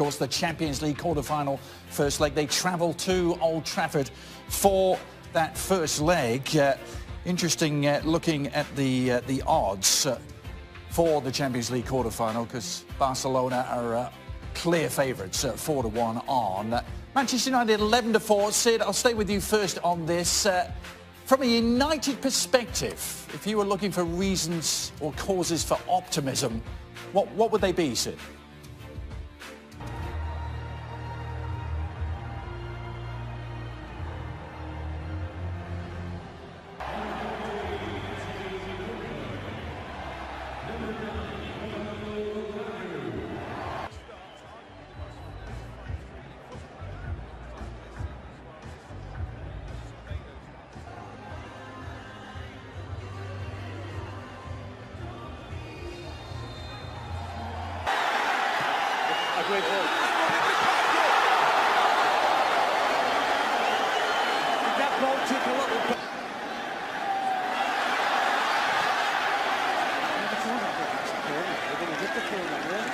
course, the Champions League quarter-final first leg. They travel to Old Trafford for that first leg. Interesting looking at the odds for the Champions League quarter-final, because Barcelona are clear favourites, 4-1 on. Manchester United 11-4. Sid, I'll stay with you first on this. From a United perspective, if you were looking for reasons or causes for optimism, what would they be, Sid? Great ball. That ball took a little bit. They're going to hit the corner, yeah?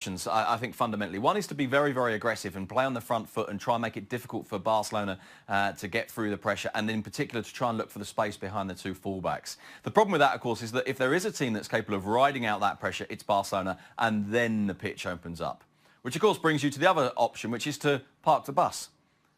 I think fundamentally. One is to be very, very aggressive and play on the front foot and try and make it difficult for Barcelona to get through the pressure, and in particular to try and look for the space behind the two fullbacks. The problem with that, of course, is that if there is a team that's capable of riding out that pressure, it's Barcelona, and then the pitch opens up. Which, of course, brings you to the other option, which is to park the bus.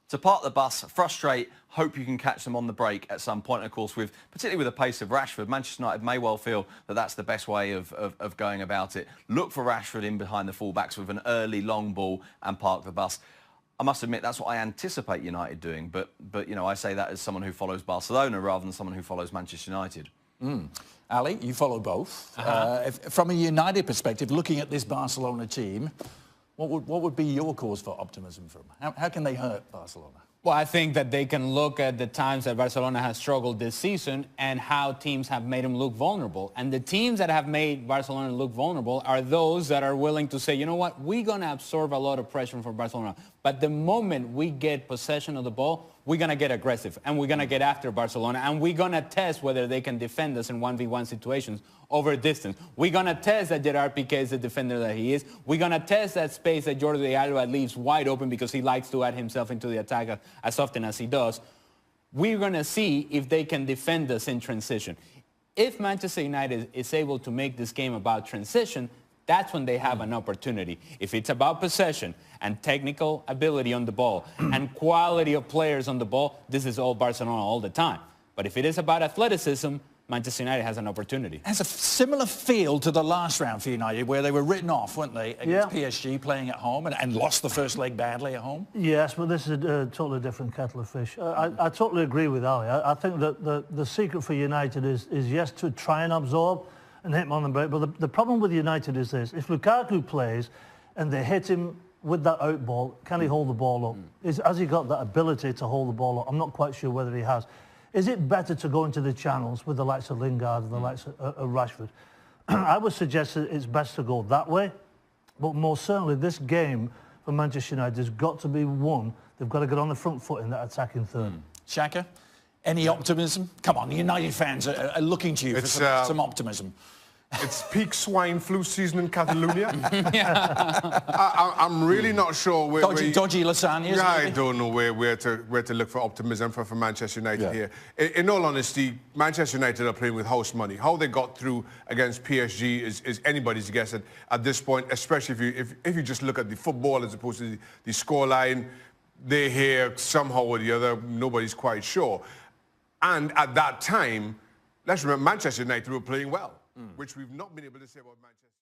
To park the bus, frustrate, hope you can catch them on the break at some point. And of course, particularly with the pace of Rashford, Manchester United may well feel that that's the best way of going about it. Look for Rashford in behind the fullbacks with an early long ball and park the bus. I must admit, that's what I anticipate United doing. But you know, I say that as someone who follows Barcelona rather than someone who follows Manchester United. Ali, you follow both. From a United perspective, looking at this Barcelona team, what would be your cause for optimism from them? How can they hurt Barcelona? Well, I think that they can look at the times that Barcelona has struggled this season and how teams have made them look vulnerable. And the teams that have made Barcelona look vulnerable are those that are willing to say, you know what, we're going to absorb a lot of pressure from Barcelona. But the moment we get possession of the ball, we're going to get aggressive and we're going to get after Barcelona and we're going to test whether they can defend us in 1v1 situations over distance. We're going to test that Gerard Piqué is the defender that he is. We're going to test that space that Jordi Alba leaves wide open because he likes to add himself into the attack as often as he does. We're going to see if they can defend us in transition. If Manchester United is able to make this game about transition, that's when they have an opportunity. If it's about possession and technical ability on the ball and quality of players on the ball, this is all Barcelona all the time. But if it is about athleticism, Manchester United has an opportunity. Has a similar feel to the last round for United, where they were written off, weren't they, against PSG playing at home and lost the first leg badly at home? Yes, but this is a totally different kettle of fish. I totally agree with Ali. I think that the secret for United is yes, to try and absorb and hit him on the break. But the problem with United is this: if Lukaku plays and they hit him with that out ball, can he hold the ball up? Has he got that ability to hold the ball up? I'm not quite sure whether he has. Is it better to go into the channels with the likes of Lingard and the likes of Rashford? I would suggest that it's best to go that way. But more certainly, this game for Manchester United has got to be won. They've got to get on the front foot in that attacking third. Shaka, any optimism? Come on, the United fans are looking to you for some optimism. It's peak swine flu season in Catalonia. I'm really not sure where... Dodgy lasagnas? Yeah, I don't know where to look for optimism for Manchester United here. In all honesty, Manchester United are playing with house money. How they got through against PSG is anybody's guess at this point, especially if you just look at the football as opposed to the scoreline. They're here somehow or the other, nobody's quite sure. And at that time, let's remember, Manchester United were playing well, which we've not been able to say about Manchester.